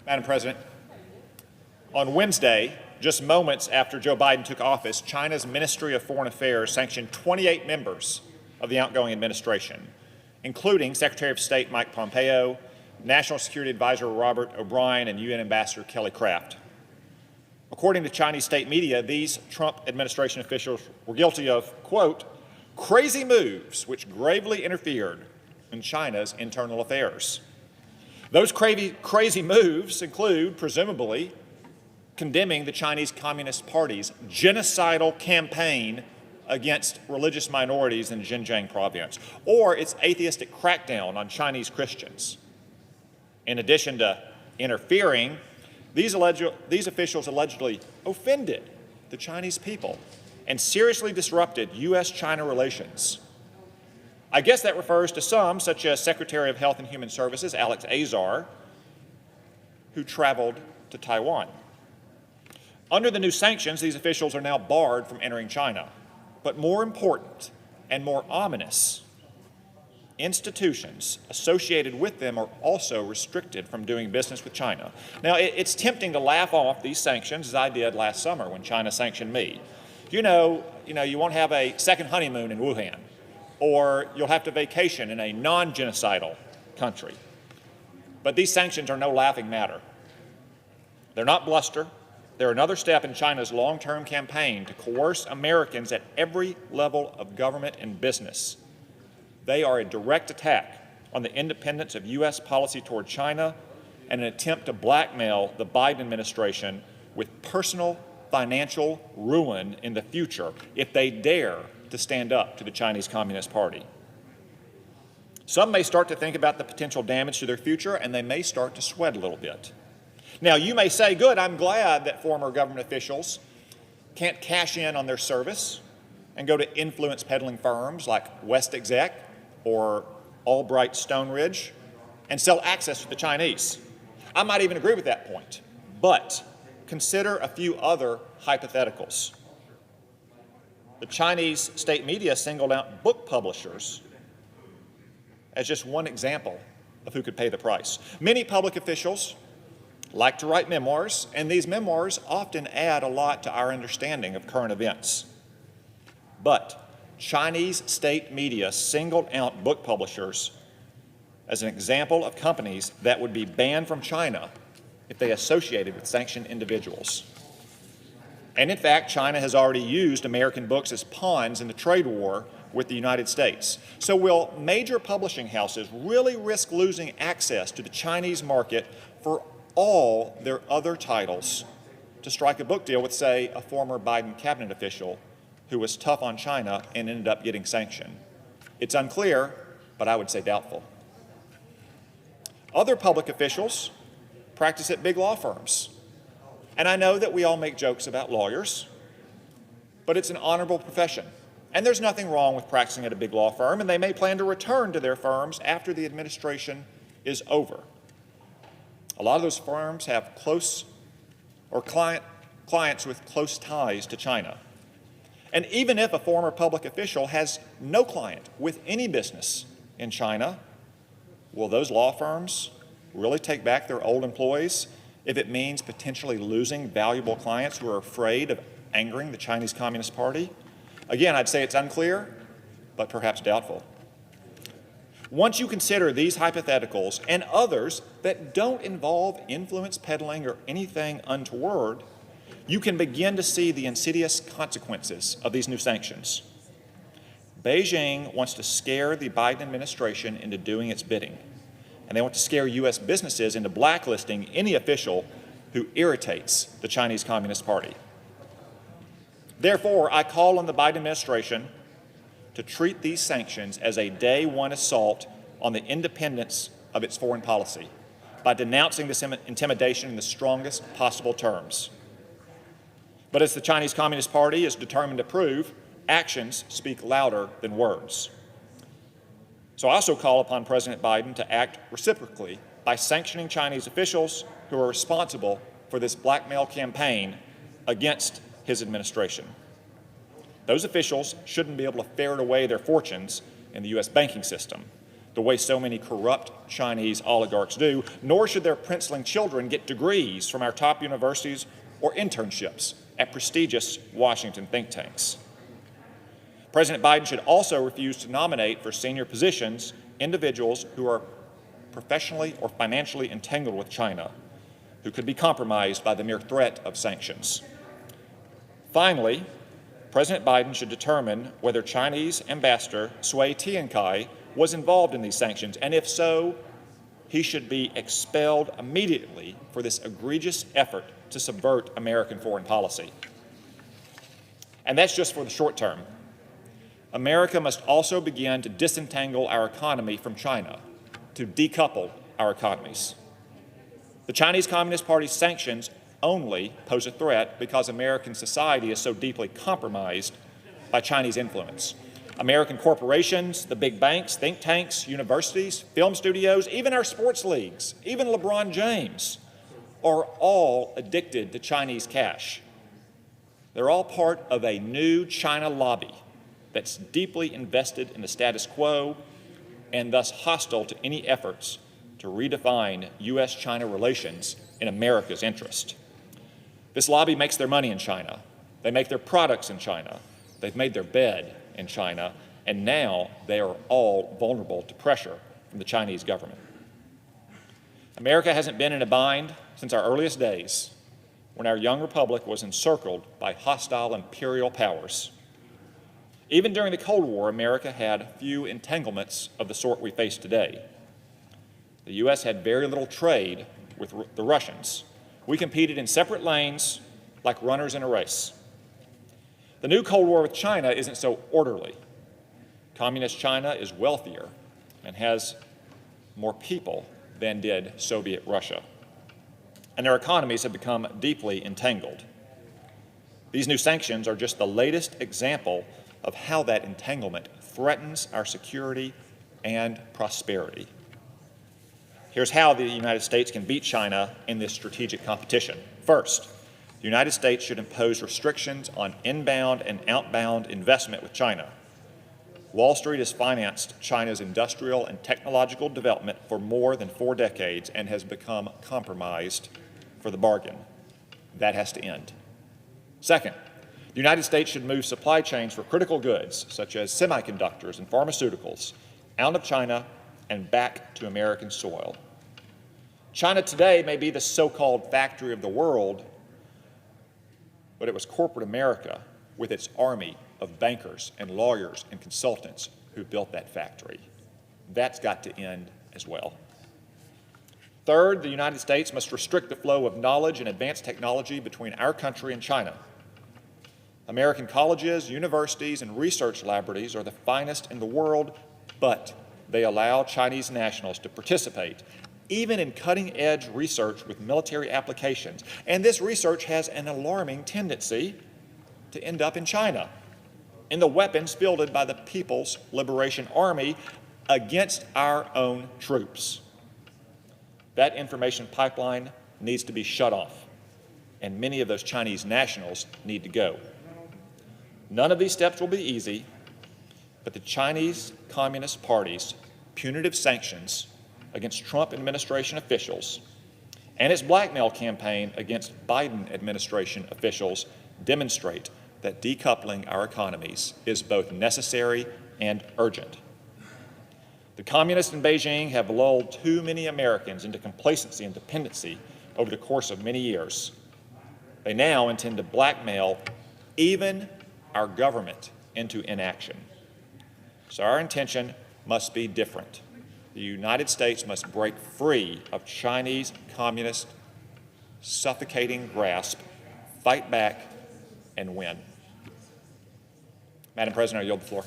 Madam President, on Wednesday, just moments after Joe Biden took office, China's Ministry of Foreign Affairs sanctioned 28 members of the outgoing administration, including Secretary of State Mike Pompeo, National Security Advisor Robert O'Brien, and UN Ambassador Kelly Craft. According to Chinese state media, these Trump administration officials were guilty of, quote, crazy moves which gravely interfered in China's internal affairs. Those crazy moves include, presumably, condemning the Chinese Communist Party's genocidal campaign against religious minorities in Xinjiang province, or its atheistic crackdown on Chinese Christians. In addition to interfering, these officials allegedly offended the Chinese people and seriously disrupted U.S.-China relations. I guess that refers to some, such as Secretary of Health and Human Services Alex Azar, who traveled to Taiwan. Under the new sanctions, these officials are now barred from entering China. But more important and more ominous, institutions associated with them are also restricted from doing business with China. Now, it's tempting to laugh off these sanctions, as I did last summer when China sanctioned me. You won't have a second honeymoon in Wuhan, or you'll have to vacation in a non-genocidal country. But these sanctions are no laughing matter. They're not bluster. They're another step in China's long-term campaign to coerce Americans at every level of government and business. They are a direct attack on the independence of U.S. policy toward China and an attempt to blackmail the Biden administration with personal financial ruin in the future if they dare to stand up to the Chinese Communist Party. Some may start to think about the potential damage to their future, and they may start to sweat a little bit. Now, you may say, good, I'm glad that former government officials can't cash in on their service and go to influence peddling firms like WestExec or Albright Stone Ridge and sell access to the Chinese. I might even agree with that point, but consider a few other hypotheticals. The Chinese state media singled out book publishers as just one example of who could pay the price. Many public officials like to write memoirs, and these memoirs often add a lot to our understanding of current events. But Chinese state media singled out book publishers as an example of companies that would be banned from China if they associated with sanctioned individuals. And in fact, China has already used American books as pawns in the trade war with the United States. So will major publishing houses really risk losing access to the Chinese market for all their other titles to strike a book deal with, say, a former Biden cabinet official who was tough on China and ended up getting sanctioned? It's unclear, but I would say doubtful. Other public officials practice at big law firms. And I know that we all make jokes about lawyers, but it's an honorable profession. And there's nothing wrong with practicing at a big law firm, and they may plan to return to their firms after the administration is over. A lot of those firms have clients with close ties to China. And even if a former public official has no client with any business in China, will those law firms really take back their old employees if it means potentially losing valuable clients who are afraid of angering the Chinese Communist Party? Again, I'd say it's unclear, but perhaps doubtful. Once you consider these hypotheticals and others that don't involve influence peddling or anything untoward, you can begin to see the insidious consequences of these new sanctions. Beijing wants to scare the Biden administration into doing its bidding, and they want to scare U.S. businesses into blacklisting any official who irritates the Chinese Communist Party. Therefore, I call on the Biden administration to treat these sanctions as a day one assault on the independence of its foreign policy by denouncing this intimidation in the strongest possible terms. But as the Chinese Communist Party is determined to prove, actions speak louder than words. So I also call upon President Biden to act reciprocally by sanctioning Chinese officials who are responsible for this blackmail campaign against his administration. Those officials shouldn't be able to ferret away their fortunes in the U.S. banking system. the way so many corrupt Chinese oligarchs do, nor should their princeling children get degrees from our top universities or internships at prestigious Washington think tanks. President Biden should also refuse to nominate for senior positions individuals who are professionally or financially entangled with China, who could be compromised by the mere threat of sanctions. Finally, President Biden should determine whether Chinese Ambassador Cui Tiankai was involved in these sanctions, and if so, he should be expelled immediately for this egregious effort to subvert American foreign policy. And that's just for the short term. America must also begin to disentangle our economy from China, to decouple our economies. The Chinese Communist Party's sanctions only pose a threat because American society is so deeply compromised by Chinese influence. American corporations, the big banks, think tanks, universities, film studios, even our sports leagues, even LeBron James, are all addicted to Chinese cash. They're all part of a new China lobby that's deeply invested in the status quo and thus hostile to any efforts to redefine U.S.-China relations in America's interest. This lobby makes their money in China. They make their products in China. They've made their bed in China, and now they are all vulnerable to pressure from the Chinese government. America hasn't been in a bind since our earliest days, when our young republic was encircled by hostile imperial powers. Even during the Cold War, America had few entanglements of the sort we face today. The U.S. had very little trade with the Russians. We competed in separate lanes like runners in a race. The new Cold War with China isn't so orderly. Communist China is wealthier and has more people than did Soviet Russia. And their economies have become deeply entangled. These new sanctions are just the latest example of how that entanglement threatens our security and prosperity. Here's how the United States can beat China in this strategic competition. First, the United States should impose restrictions on inbound and outbound investment with China. Wall Street has financed China's industrial and technological development for more than 4 decades and has become compromised for the bargain. That has to end. Second, the United States should move supply chains for critical goods, such as semiconductors and pharmaceuticals, out of China and back to American soil. China today may be the so-called factory of the world, but it was corporate America with its army of bankers and lawyers and consultants who built that factory. That's got to end as well. Third, the United States must restrict the flow of knowledge and advanced technology between our country and China. American colleges, universities, and research laboratories are the finest in the world, but they allow Chinese nationals to participate even in cutting-edge research with military applications. And this research has an alarming tendency to end up in China, in the weapons fielded by the People's Liberation Army against our own troops. That information pipeline needs to be shut off, and many of those Chinese nationals need to go. None of these steps will be easy, but the Chinese Communist Party's punitive sanctions against Trump administration officials and its blackmail campaign against Biden administration officials demonstrate that decoupling our economies is both necessary and urgent. The communists in Beijing have lulled too many Americans into complacency and dependency over the course of many years. They now intend to blackmail even our government into inaction. So our intention must be different. The United States must break free of Chinese communist suffocating grasp, fight back, and win. Madam President, I yield the floor.